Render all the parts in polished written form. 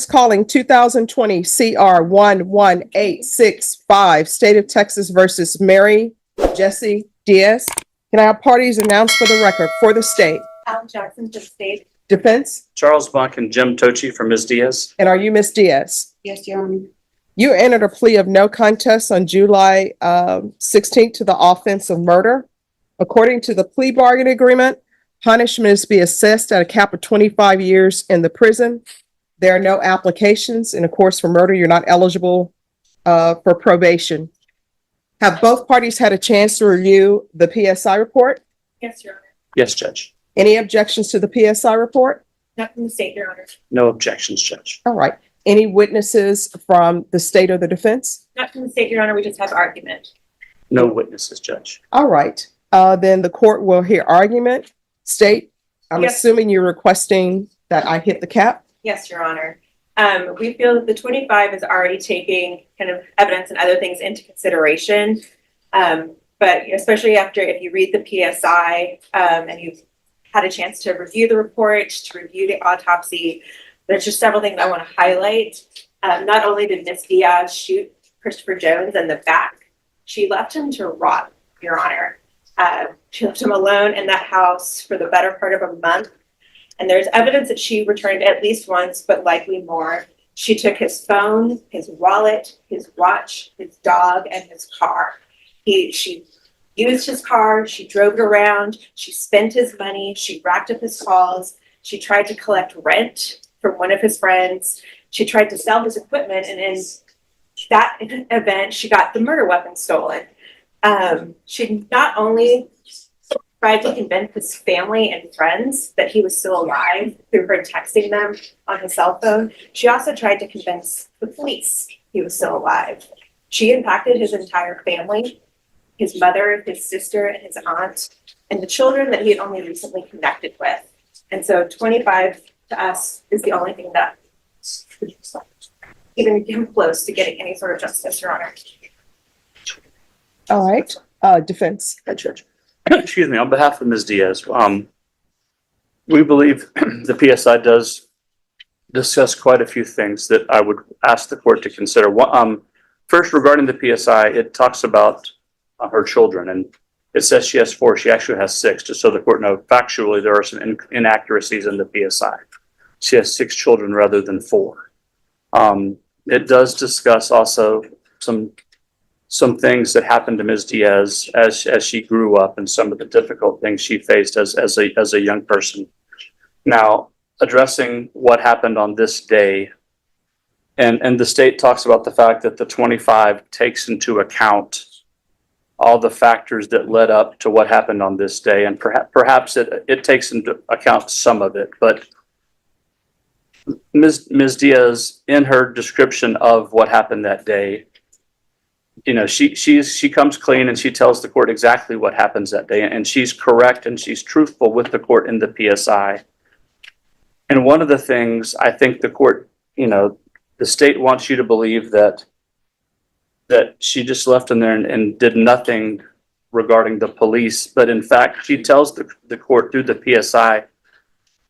Calling 2020 CR 11865, State of Texas versus Mary Jesse Diaz. Can I have parties announced for the record for the state? Alan Jackson for the state. Defense? Charles Buck and Jim Tochi for Ms. Diaz. And are you Ms. Diaz? Yes, Your Honor. You entered a plea of no contest on July 16th to the offense of murder. According to the plea bargain agreement, punishment is to be assessed at a cap of 25 years in the prison. There are no applications, and of course, for murder, you're not eligible for probation. Have both parties had a chance to review the PSI report? Yes, Your Honor. Yes, Judge. Any objections to the PSI report? Not from the state, Your Honor. No objections, Judge. All right. Any witnesses from the state or the defense? Not from the state, Your Honor. We just have argument. No witnesses, Judge. All right. Then the court will hear argument. State, I'm Yes. assuming you're requesting that I hit the cap? Yes, Your Honor. We feel that the 25 is already taking kind of evidence and other things into consideration. But especially after, if you read the PSI and you've had a chance to review the report, to review the autopsy, there's just several things I want to highlight. Not only did Ms. Diaz shoot Christopher Jones in the back, she left him to rot, Your Honor. She left him alone in that house for the better part of a month. And there's evidence that she returned at least once, but likely more. She took his phone, his wallet, his watch, his dog, and his car. She used his car, she drove it around, she spent his money, she racked up his calls, she tried to collect rent from one of his friends, she tried to sell his equipment, and in that event, she got the murder weapon stolen. She not only tried to convince his family and friends that he was still alive through her texting them on his cell phone, she also tried to convince the police he was still alive. She impacted his entire family, his mother, his sister, and his aunt, and the children that he had only recently connected with. And so 25 to us is the only thing that even came close to getting any sort of justice, Your Honor. All right. Defense. Hi, Judge. Excuse me. On behalf of Ms. Diaz, we believe the PSI does discuss quite a few things that I would ask the court to consider. First, regarding the PSI, it talks about her children, and it says she has 4. She actually has 6, just so the court knows. Factually, there are some inaccuracies in the PSI. She has 6 children rather than 4. It does discuss also some things that happened to Ms. Diaz as she grew up and some of the difficult things she faced as a young person. Now, addressing what happened on this day, and the state talks about the fact that the 25 takes into account all the factors that led up to what happened on this day, and perhaps it takes into account some of it, but Ms. Diaz, in her description of what happened that day, you know, she comes clean and she tells the court exactly what happens that day, and she's correct and she's truthful with the court in the PSI. And one of the things I think the court, you know, the state wants you to believe that she just left in there and did nothing regarding the police, but in fact, she tells the court through the PSI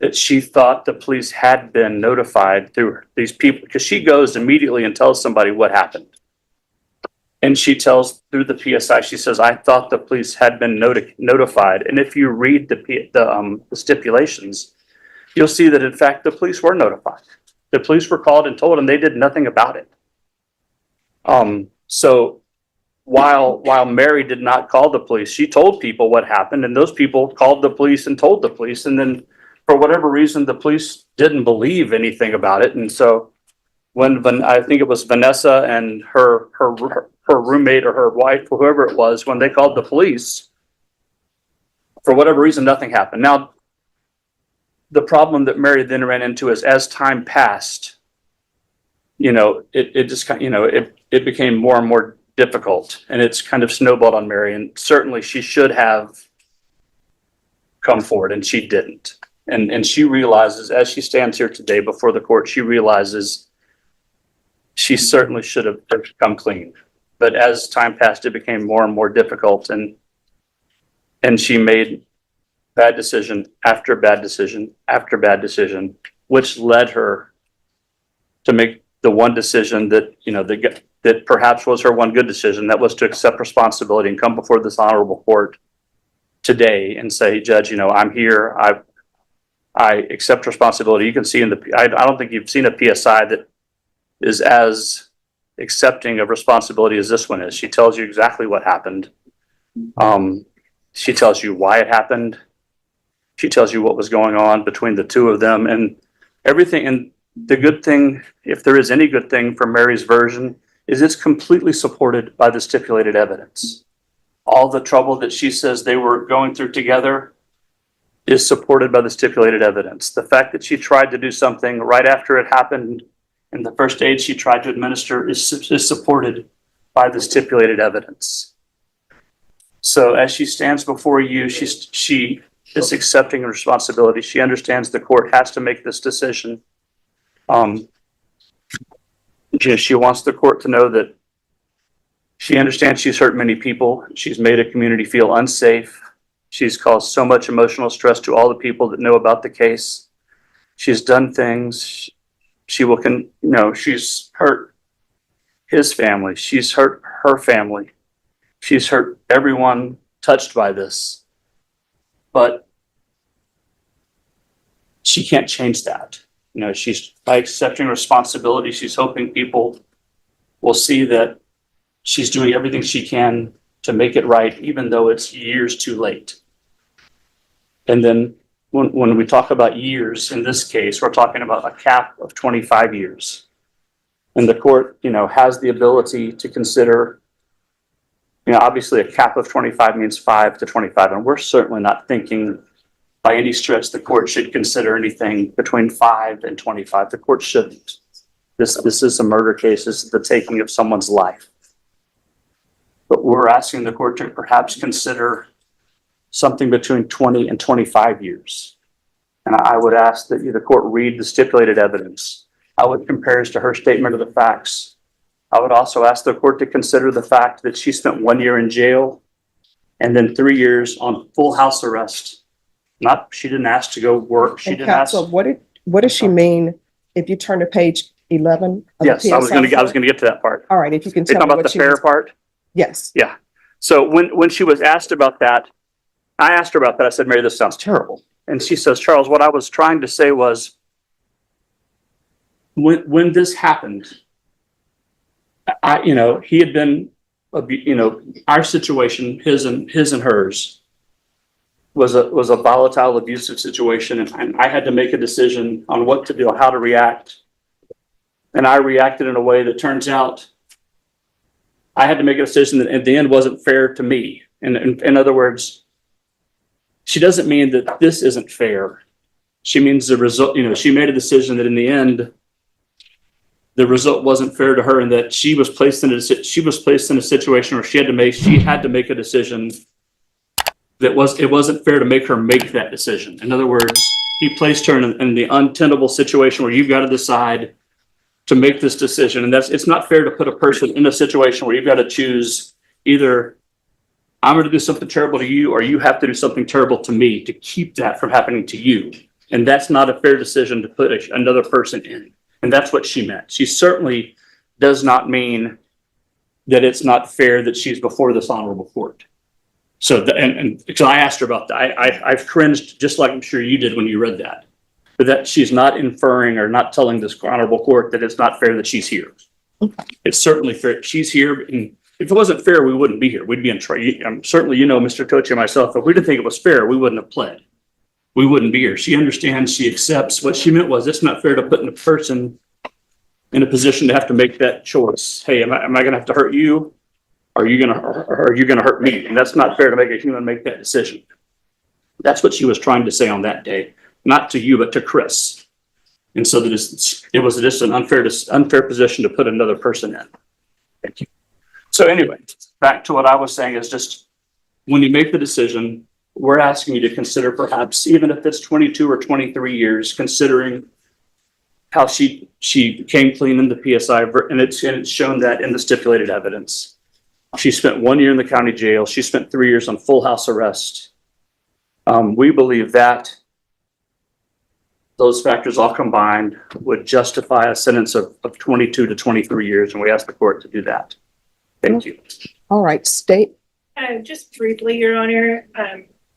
that she thought the police had been notified through these people, because she goes immediately and tells somebody what happened. And she tells through the PSI, she says, I thought the police had been notified. And if you read the stipulations, you'll see that in fact, the police were notified. The police were called and told, and they did nothing about it. So while Mary did not call the police, she told people what happened, and those people called the police and told the police. And then for whatever reason, the police didn't believe anything about it. And so when I think it was Vanessa and her roommate or her wife, whoever it was, when they called the police, for whatever reason, nothing happened. Now, the problem that Mary then ran into is as time passed, you know, it just kind of, you know, it became more and more difficult, and it's kind of snowballed on Mary. And certainly she should have come forward, and she didn't. And she realizes, as she stands here today before the court, she realizes she certainly should have come clean. But as time passed, it became more and more difficult, and she made bad decision after bad decision after bad decision, which led her to make the one decision that, you know, that perhaps was her one good decision, that was to accept responsibility and come before this honorable court today and say, Judge, you know, I'm here. I accept responsibility. You can see I don't think you've seen a PSI that is as accepting of responsibility as this one is. She tells you exactly what happened. She tells you why it happened. She tells you what was going on between the two of them and everything. And the good thing, if there is any good thing from Mary's version, is it's completely supported by the stipulated evidence. All the trouble that she says they were going through together is supported by the stipulated evidence. The fact that she tried to do something right after it happened and the first aid she tried to administer is supported by the stipulated evidence. So as she stands before you, she is accepting responsibility. She understands the court has to make this decision. She wants the court to know that she understands she's hurt many people. She's made a community feel unsafe. She's caused so much emotional stress to all the people that know about the case. She's done things. She's hurt his family. She's hurt her family. She's hurt everyone touched by this. But she can't change that. You know, she's by accepting responsibility, she's hoping people will see that she's doing everything she can to make it right, even though it's years too late. And then when we talk about years, in this case, we're talking about a cap of 25 years. And the court, you know, has the ability to consider, you know, obviously a cap of 25 means 5 to 25. And we're certainly not thinking by any stretch the court should consider anything between 5 and 25. The court shouldn't. This is a murder case. This is the taking of someone's life. But we're asking the court to perhaps consider something between 20 and 25 years. And I would ask that the court read the stipulated evidence, how it compares to her statement of the facts. I would also ask the court to consider the fact that she spent 1 year in jail and then 3 years on full house arrest. She didn't ask to go work. She And didn't ask. counsel, what does she mean if you turn to page 11? Of Yes, the I was PSI? going to get to that part. All right, if you can You're tell talking me about the what she fair means. part? Yes. Yeah. So when she was asked about that, I asked her about that. I said, Mary, this sounds terrible. And she says, Charles, what I was trying to say was, when this happened, he had been, our situation, his and hers, was a volatile, abusive situation, and I had to make a decision on what to do, how to react. And I reacted in a way that turns out I had to make a decision that at the end wasn't fair to me. And in other words, she doesn't mean that this isn't fair. She means the result, she made a decision that in the end, the result wasn't fair to her, and that she was placed in a situation where she had to make a decision it wasn't fair to make her make that decision. In other words, he placed her in the untenable situation where you've got to decide to make this decision. And it's not fair to put a person in a situation where you've got to choose either I'm going to do something terrible to you, or you have to do something terrible to me to keep that from happening to you. And that's not a fair decision to put another person in. And that's what she meant. She certainly does not mean that it's not fair that she's before this honorable court. So, and because I asked her about that, I've cringed just like I'm sure you did when you read that. But that she's not inferring or not telling this honorable court that it's not fair that she's here. It's certainly fair. She's here. And if it wasn't fair, we wouldn't be here. We'd be in trouble. Certainly, Mr. Tochi and myself, if we didn't think it was fair, we wouldn't have pled. We wouldn't be here. She understands, she accepts. What she meant was it's not fair to put a person in a position to have to make that choice. Hey, am I going to have to hurt you? Are you going to hurt me? And that's not fair to make a human make that decision. That's what she was trying to say on that day, not to you, but to Chris. And so that it was just an unfair position to put another person in. Thank you. So anyway, back to what I was saying is just when you make the decision, we're asking you to consider perhaps, even if it's 22 or 23 years, considering how she came clean in the PSI, and it's shown that in the stipulated evidence. She spent 1 year in the county jail. She spent 3 years on full house arrest. We believe that those factors all combined would justify a sentence of 22 to 23 years, and we ask the court to do that. Thank you. All right, state. Just briefly, Your Honor,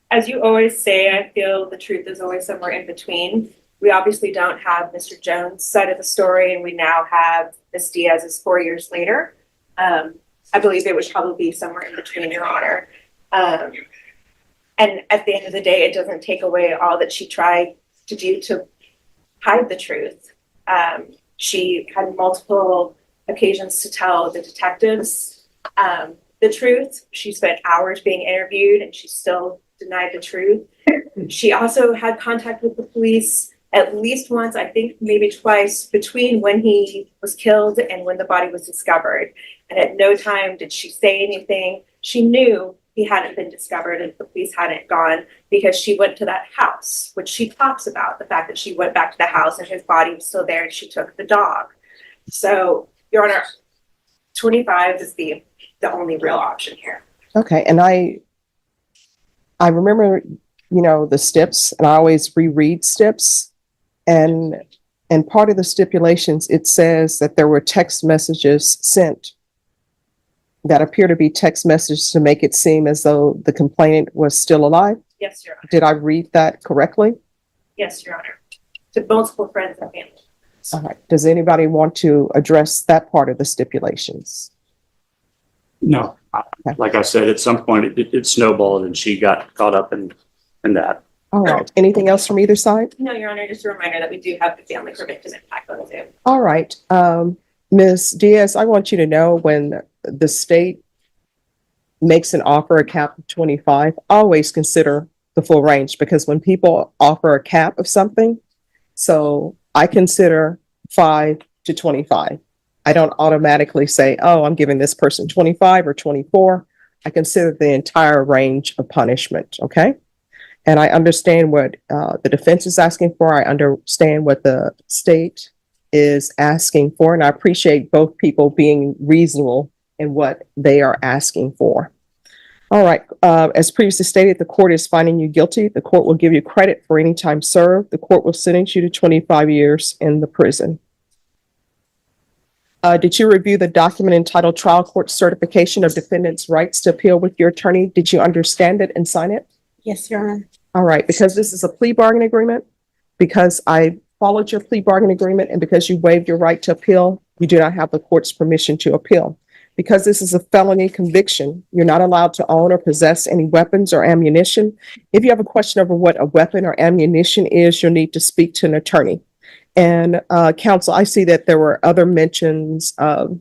as you always say, I feel the truth is always somewhere in between. We obviously don't have Mr. Jones' side of the story, and we now have Ms. Diaz's 4 years later. I believe it would probably be somewhere in between, Your Honor. And at the end of the day, it doesn't take away all that she tried to do to hide the truth. She had multiple occasions to tell the detectives the truth. She spent hours being interviewed and she still denied the truth. She also had contact with the police at least once, I think maybe twice, between when he was killed and when the body was discovered. And at no time did she say anything. She knew he hadn't been discovered and the police hadn't gone because she went to that house, which she talks about, the fact that she went back to the house and his body was still there and she took the dog. So, Your Honor, 25 is the only real option here. Okay, and I remember, the steps, and I always reread steps, and part of the stipulations, it says that there were text messages sent that appear to be text messages to make it seem as though the complainant was still alive. Yes, Your Honor. Did I read that correctly? Yes, Your Honor. To multiple friends and family. All right. Does anybody want to address that part of the stipulations? No. Like I said, at some point it snowballed and she got caught up in that. All right. Anything else from either side? No, Your Honor, just a reminder that we do have the family for victim impact on Zoom. All right. Ms. Diaz, I want you to know when the state makes an offer a cap of 25, always consider the full range, because when people offer a cap of something, so I consider 5 to 25. I don't automatically say, oh, I'm giving this person 25 or 24. I consider the entire range of punishment. Okay. And I understand what the defense is asking for. I understand what the state is asking for. And I appreciate both people being reasonable in what they are asking for. All right. As previously stated, the court is finding you guilty. The court will give you credit for any time served. The court will sentence you to 25 years in the prison. Did you review the document entitled Trial Court Certification of Defendant's Rights to Appeal with your attorney? Did you understand it and sign it? Yes, Your Honor. All right. Because this is a plea bargain agreement, because I followed your plea bargain agreement, and because you waived your right to appeal, you do not have the court's permission to appeal. Because this is a felony conviction, you're not allowed to own or possess any weapons or ammunition. If you have a question over what a weapon or ammunition is, you'll need to speak to an attorney. And counsel, I see that there were other mentions of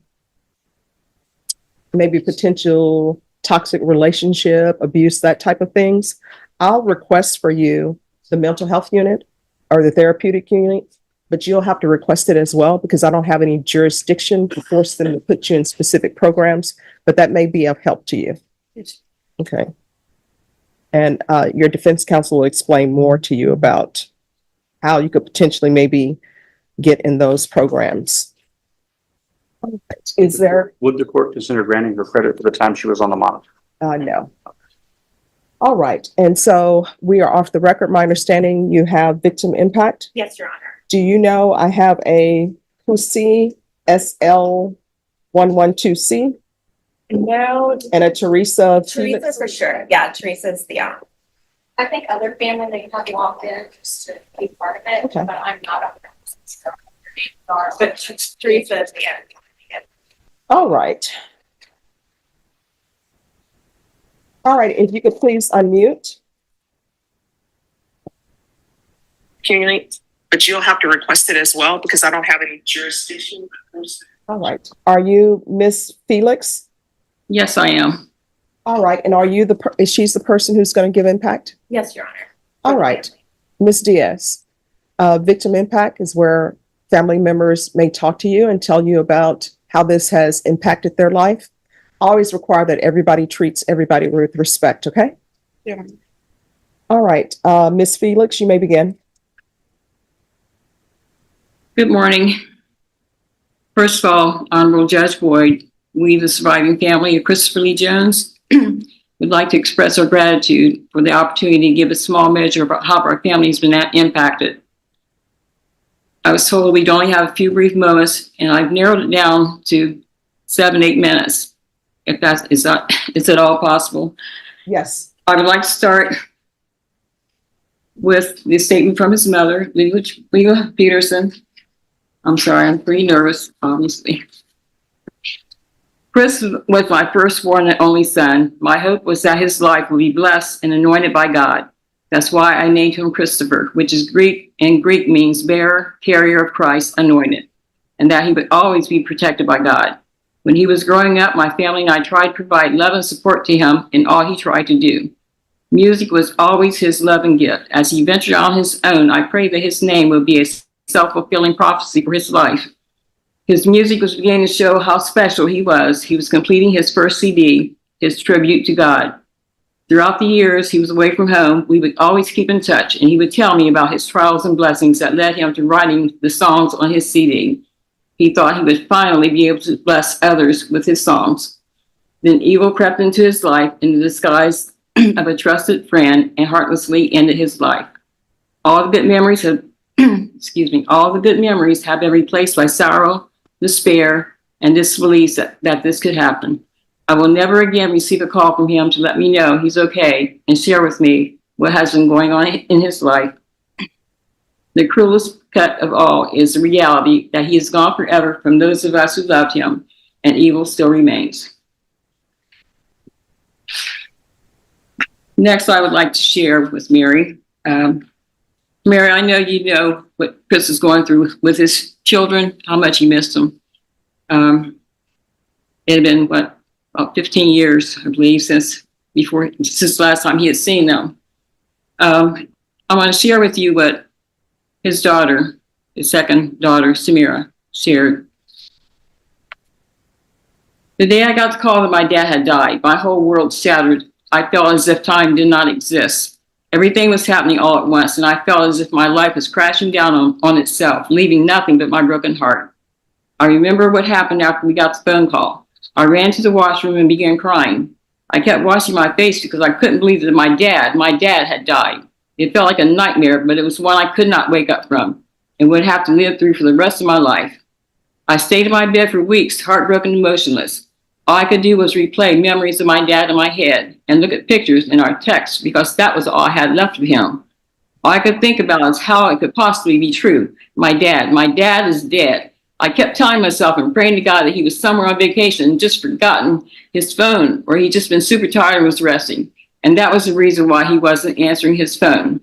maybe potential toxic relationship, abuse, that type of things. I'll request for you the mental health unit or the therapeutic unit, but you'll have to request it as well, because I don't have any jurisdiction to force them to put you in specific programs, but that may be of help to you. Okay. And your defense counsel will explain more to you about how you could potentially maybe get in those programs. Is there? Would the court consider granting her credit for the time she was on the monitor? No. All right. And so we are off the record. My understanding, you have victim impact. Yes, Your Honor. Do you know I have a Husi SL112C No, and a Teresa? Teresa for sure. Yeah, Teresa's the I think other family they have logged in just to be part of it, Okay. but I'm not a so but Teresa's the All right. All right. If you could please unmute. But you'll have to request it as well, because I don't have any jurisdiction. All right. Are you Miss Felix? Yes, I am. All right. And are you is she's the person who's going to give impact? Yes, Your Honor. All right. Miss Diaz, victim impact is where family members may talk to you and tell you about how this has impacted their life. Always require that everybody treats everybody with respect. Okay. Yeah. All right. Miss Felix, you may begin. Good morning. First of all, Honorable Judge Boyd, we, the surviving family of Christopher Lee Jones, would like to express our gratitude for the opportunity to give a small measure of how our family has been impacted. I was told we'd only have a few brief moments, and I've narrowed it down to 7-8 minutes, if is at all possible. Yes. I would like to start with the statement from his mother, Leela Peterson. I'm sorry, I'm pretty nervous, obviously. Chris was my firstborn and only son. My hope was that his life would be blessed and anointed by God. That's why I named him Christopher, which is Greek, and Greek means bearer, carrier of Christ, anointed, and that he would always be protected by God. When he was growing up, my family and I tried to provide love and support to him in all he tried to do. Music was always his love and gift. As he ventured on his own, I pray that his name would be a self-fulfilling prophecy for his life. His music was beginning to show how special he was. He was completing his first CD, his tribute to God. Throughout the years he was away from home, we would always keep in touch, and he would tell me about his trials and blessings that led him to writing the songs on his CD. He thought he would finally be able to bless others with his songs. Then evil crept into his life in the disguise of a trusted friend and heartlessly ended his life. All the good memories have, all the good memories have been replaced by sorrow, despair, and disbelief that this could happen. I will never again receive a call from him to let me know he's okay and share with me what has been going on in his life. The cruelest cut of all is the reality that he is gone forever from those of us who loved him, and evil still remains. Next, I would like to share with Mary. Mary, I know you know what Chris is going through with his children, how much he missed them. It had been, about 15 years, I believe, since last time he had seen them. I want to share with you what his daughter, his second daughter, Samira, shared. The day I got the call that my dad had died, my whole world shattered. I felt as if time did not exist. Everything was happening all at once, and I felt as if my life was crashing down on itself, leaving nothing but my broken heart. I remember what happened after we got the phone call. I ran to the washroom and began crying. I kept washing my face because I couldn't believe that my dad had died. It felt like a nightmare, but it was one I could not wake up from and would have to live through for the rest of my life. I stayed in my bed for weeks, heartbroken and motionless. All I could do was replay memories of my dad in my head and look at pictures in our texts because that was all I had left of him. All I could think about is how it could possibly be true. My dad is dead. I kept telling myself and praying to God that he was somewhere on vacation and just forgotten his phone, or he'd just been super tired and was resting. And that was the reason why he wasn't answering his phone.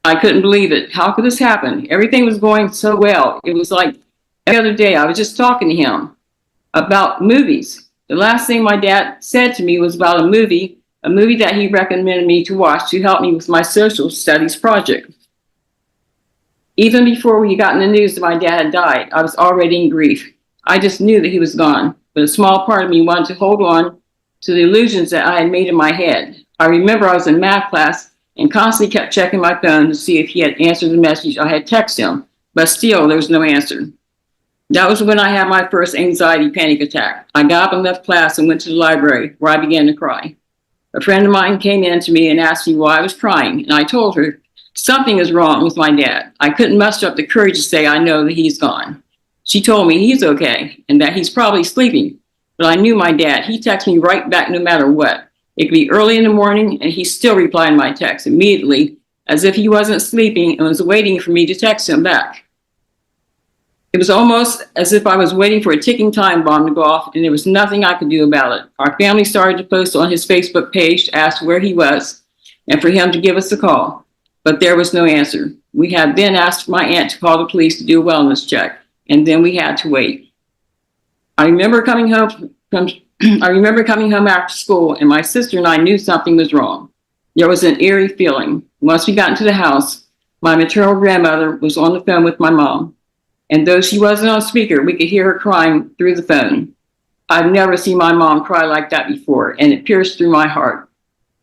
I couldn't believe it. How could this happen? Everything was going so well. It was like every other day I was just talking to him about movies. The last thing my dad said to me was about a movie that he recommended me to watch to help me with my social studies project. Even before we got in the news that my dad had died, I was already in grief. I just knew that he was gone, but a small part of me wanted to hold on to the illusions that I had made in my head. I remember I was in math class and constantly kept checking my phone to see if he had answered the message I had texted him, but still there was no answer. That was when I had my first anxiety panic attack. I got up and left class and went to the library, where I began to cry. A friend of mine came in to me and asked me why I was crying, and I told her, something is wrong with my dad. I couldn't muster up the courage to say I know that he's gone. She told me he's okay and that he's probably sleeping. But I knew my dad. He texted me right back no matter what. It could be early in the morning and he still replied to my text immediately as if he wasn't sleeping and was waiting for me to text him back. It was almost as if I was waiting for a ticking time bomb to go off and there was nothing I could do about it. Our family started to post on his Facebook page to ask where he was and for him to give us a call. But there was no answer. We had then asked my aunt to call the police to do a wellness check, and then we had to wait. I remember coming home after school, and my sister and I knew something was wrong. There was an eerie feeling. Once we got into the house, my maternal grandmother was on the phone with my mom, and though she wasn't on speaker, we could hear her crying through the phone. I've never seen my mom cry like that before, and it pierced through my heart.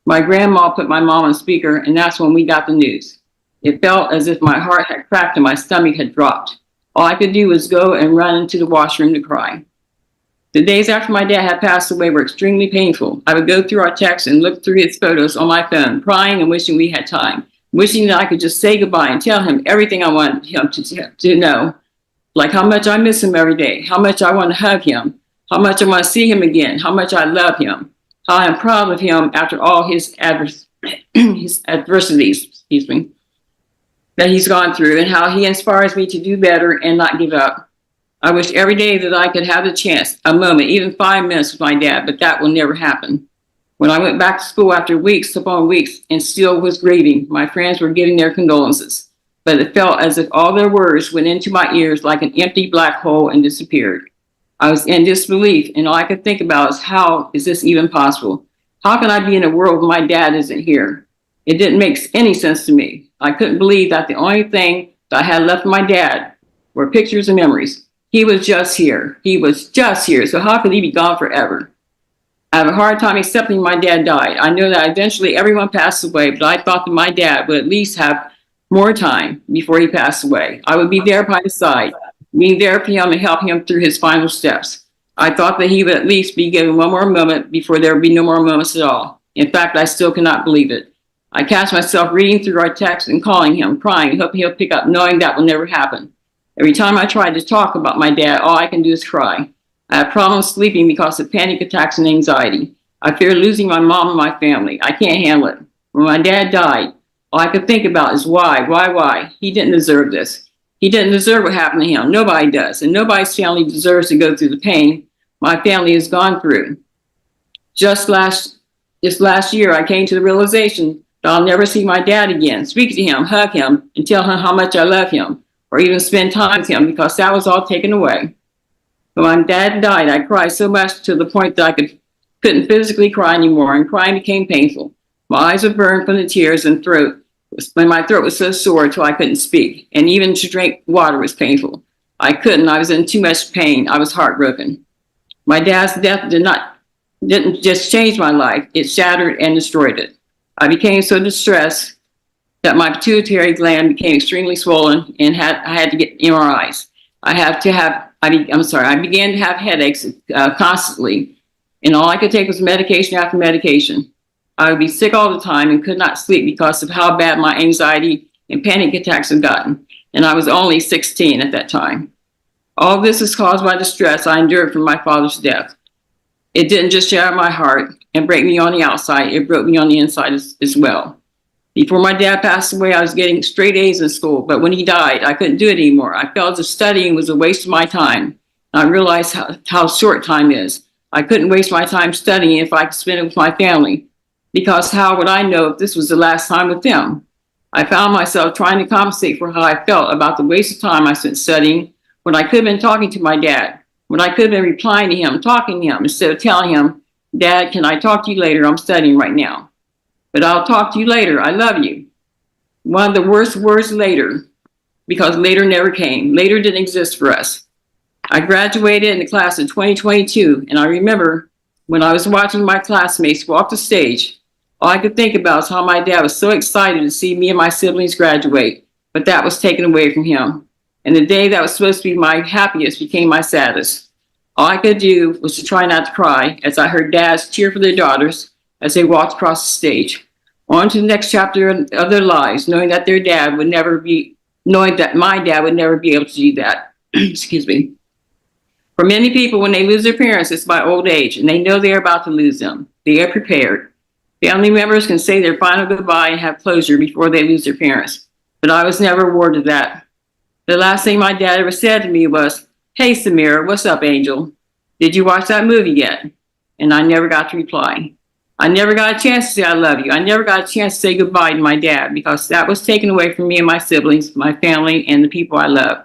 My grandma put my mom on speaker, and that's when we got the news. It felt as if my heart had cracked and my stomach had dropped. All I could do was go and run into the washroom to cry. The days after my dad had passed away were extremely painful. I would go through our texts and look through his photos on my phone, crying and wishing we had time. wishing that I could just say goodbye and tell him everything I wanted him to know. Like how much I miss him every day, how much I want to hug him, how much I want to see him again, how much I love him, how I'm proud of him after all his adversities, that he's gone through, and how he inspires me to do better and not give up. I wish every day that I could have the chance, a moment, even 5 minutes with my dad, but that will never happen. When I went back to school after weeks upon weeks and still was grieving, my friends were giving their condolences, but it felt as if all their words went into my ears like an empty black hole and disappeared. I was in disbelief, and all I could think about is, how is this even possible? How can I be in a world where my dad isn't here? It didn't make any sense to me. I couldn't believe that the only thing that I had left of my dad were pictures and memories. He was just here. He was just here. So how could he be gone forever? I have a hard time accepting my dad died. I know that eventually everyone passed away, but I thought that my dad would at least have more time before he passed away. I would be there by his side, being there for him and help him through his final steps. I thought that he would at least be given one more moment before there would be no more moments at all. In fact, I still cannot believe it. I catch myself reading through our text and calling him, crying, hoping he'll pick up, knowing that will never happen. Every time I try to talk about my dad, all I can do is cry. I have problems sleeping because of panic attacks and anxiety. I fear losing my mom and my family. I can't handle it. When my dad died, all I could think about is why? He didn't deserve this. He didn't deserve what happened to him. Nobody does. And nobody's family deserves to go through the pain my family has gone through. This last year, I came to the realization that I'll never see my dad again, speak to him, hug him, and tell him how much I love him, or even spend time with him, because that was all taken away. When my dad died, I cried so much to the point that I couldn't physically cry anymore, and crying became painful. My eyes were burned from the tears, and my throat was so sore till I couldn't speak, and even to drink water was painful. I couldn't. I was in too much pain. I was heartbroken. My dad's death didn't just change my life, it shattered and destroyed it. I became so distressed that my pituitary gland became extremely swollen, and I had to get MRIs. I began to have headaches constantly, and all I could take was medication after medication. I would be sick all the time and could not sleep because of how bad my anxiety and panic attacks had gotten, and I was only 16 at that time. All this is caused by the stress I endured from my father's death. It didn't just shatter my heart and break me on the outside, it broke me on the inside as well. Before my dad passed away, I was getting straight A's in school, but when he died, I couldn't do it anymore. I felt as if studying was a waste of my time. I realized how short time is. I couldn't waste my time studying if I could spend it with my family, because how would I know if this was the last time with them? I found myself trying to compensate for how I felt about the waste of time I spent studying, when I could have been talking to my dad, when I could have been replying to him, talking to him, instead of telling him, "Dad, can I talk to you later? I'm studying right now." But I'll talk to you later. I love you. One of the worst words, later, because later never came. Later didn't exist for us. I graduated in the class of 2022, and I remember when I was watching my classmates walk the stage, all I could think about is how my dad was so excited to see me and my siblings graduate, but that was taken away from him. And the day that was supposed to be my happiest became my saddest. All I could do was to try not to cry as I heard dads cheer for their daughters as they walked across the stage, on to the next chapter of their lives, knowing that my dad would never be able to do that. Excuse me. For many people, when they lose their parents, it's by old age, and they know they're about to lose them. They are prepared. Family members can say their final goodbye and have closure before they lose their parents, but I was never awarded that. The last thing my dad ever said to me was, "Hey, Samira, what's up, Angel? Did you watch that movie yet?" And I never got to reply. I never got a chance to say I love you. I never got a chance to say goodbye to my dad, because that was taken away from me and my siblings, my family, and the people I love.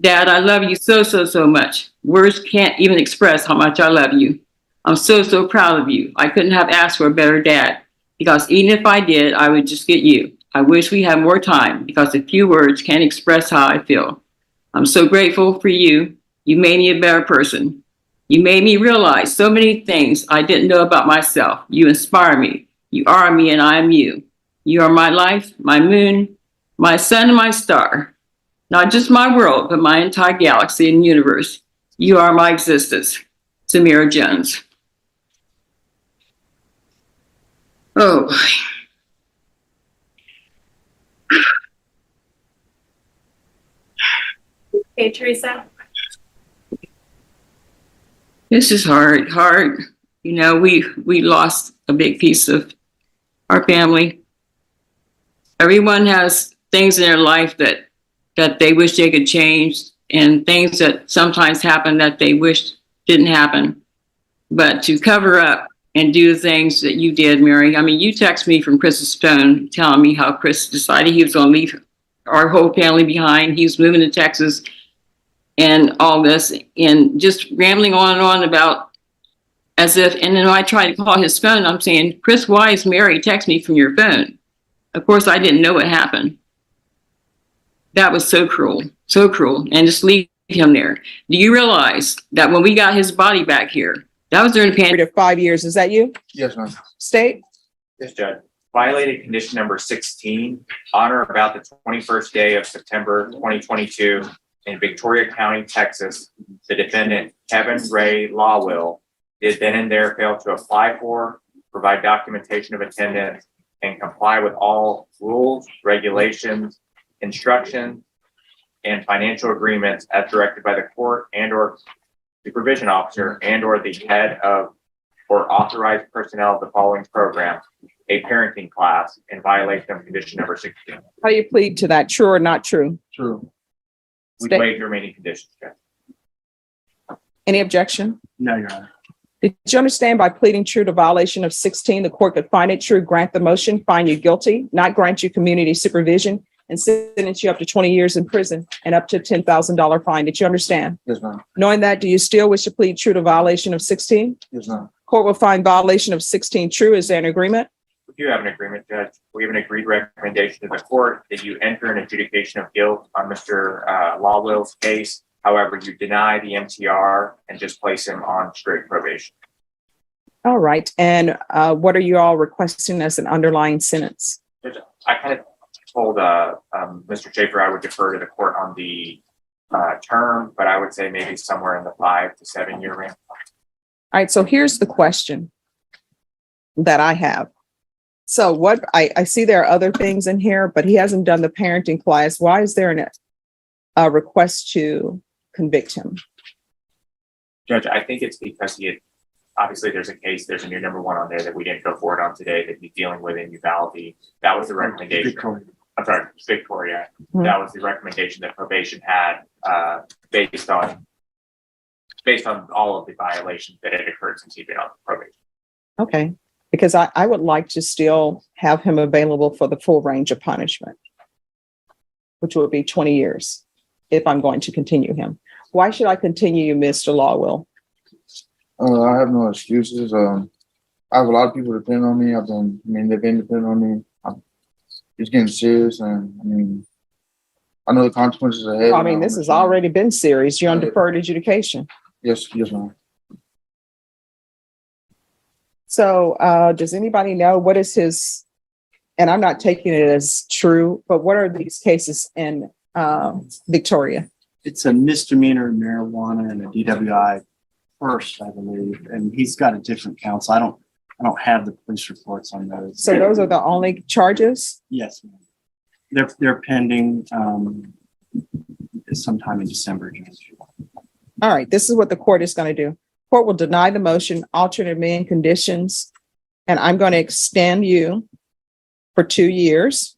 Dad, I love you so, so, so much. Words can't even express how much I love you. I'm so, so proud of you. I couldn't have asked for a better dad, because even if I did, I would just get you. I wish we had more time, because a few words can't express how I feel. I'm so grateful for you. You made me a better person. You made me realize so many things I didn't know about myself. You inspire me. You are me and I am you. You are my life, my moon, my sun and my star. Not just my world, but my entire galaxy and universe. You are my existence. Samira Jones. Oh. Okay, Teresa? This is hard. You know, we lost a big piece of our family. Everyone has things in their life that they wish they could change, and things that sometimes happen that they wish didn't happen. But to cover up and do the things that you did, Mary, I mean, you text me from Chris's phone telling me how Chris decided he was going to leave our whole family behind. He was moving to Texas and all this, and just rambling on and on about as if, and then when I tried to call his phone, I'm saying, Chris, why is Mary text me from your phone? Of course, I didn't know what happened. That was so cruel, and just leave him there. Do you realize that when we got his body back here, that was during the Period pandemic? of 5 years. Is that you? Yes, ma'am. State? Yes, Judge. Violated condition number 16, on or about the 21st day of September 2022 in Victoria County, Texas. The defendant, Kevin Ray Lawwill, did then and there fail to apply for, provide documentation of attendance, and comply with all rules, regulations, instructions, and financial agreements as directed by the court and or supervision officer and or the head of or authorized personnel of the following program, a parenting class, in violation of condition number 16. How do you plead to that? True or not true? True. We State. waive the remaining conditions, Judge. Any objection? No, Your Honor. Did you understand by pleading true to violation of 16, the court could find it true, grant the motion, find you guilty, not grant you community supervision, and sentence you up to 20 years in prison and up to $10,000 fine? Did you understand? Yes, ma'am. Knowing that, do you still wish to plead true to violation of 16? Yes, ma'am. Court will find violation of 16 true. Is there an agreement? We do have an agreement, Judge. We have an agreed recommendation to the court that you enter an adjudication of guilt on Mr. Lawwill's case. However, you deny the MTR and just place him on straight probation. All right. And what are you all requesting as an underlying sentence? Judge, I kind of told Mr. Schaefer I would defer to the court on the term, but I would say maybe somewhere in the 5 to 7 year range. All right. So here's the question that I have. So what I see there are other things in here, but he hasn't done the parenting class. Why is there a request to convict him? Judge, I think it's because he had, obviously there's a new number 1 on there that we didn't go forward on today that he's dealing with in Uvalde. That was the recommendation. Victoria. I'm sorry, Victoria. Mhm. That was the recommendation that probation had based on all of the violations that had occurred since he'd been on probation. Okay. Because I would like to still have him available for the full range of punishment, which would be 20 years if I'm going to continue him. Why should I continue you, Mr. Lawwill? I have no excuses. I have a lot of people depending on me. They've been depending on me. It's getting serious, and I know the consequences ahead. I mean, this has already been serious. You're on deferred adjudication. Yes, ma'am. So does anybody know what is his, and I'm not taking it as true, but what are these cases in Victoria? It's a misdemeanor marijuana and a DWI first, I believe, and he's got a different counsel. I don't have the police reports on those. So those are the only charges? Yes, ma'am. They're pending sometime in December. All right, this is what the court is going to do. Court will deny the motion, alternate amend conditions, and I'm going to extend you for 2 years.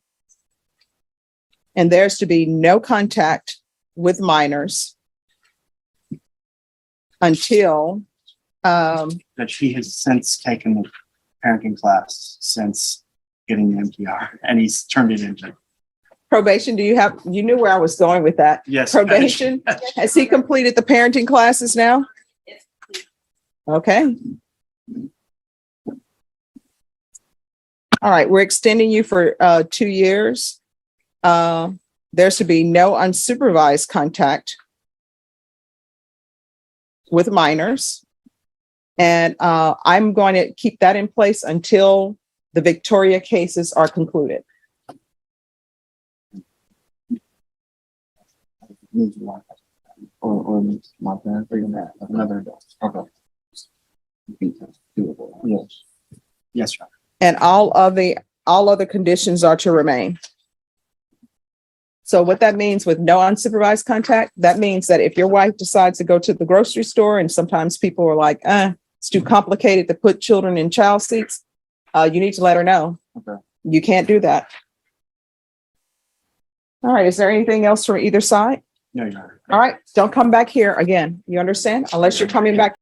And there's to be no contact with minors until That she has since taken the parenting class since getting the MTR, and he's turned it into. probation. You knew where I was going with that. Yes. Probation. Has he completed the parenting classes now? Okay. All right, we're extending you for 2 years. There's to be no unsupervised contact with minors. And I'm going to keep that in place until the Victoria cases are concluded. Or my parents figuring that another adult. Okay. Doable. Yes. Yes, sir. And all other conditions are to remain. So what that means with no unsupervised contact, that means that if your wife decides to go to the grocery store, and sometimes people are like, it's too complicated to put children in child seats, you need to let her know. Okay. You can't do that. All right, is there anything else from either side? No, Your Honor. All right, don't come back here again. You understand? Unless you're coming back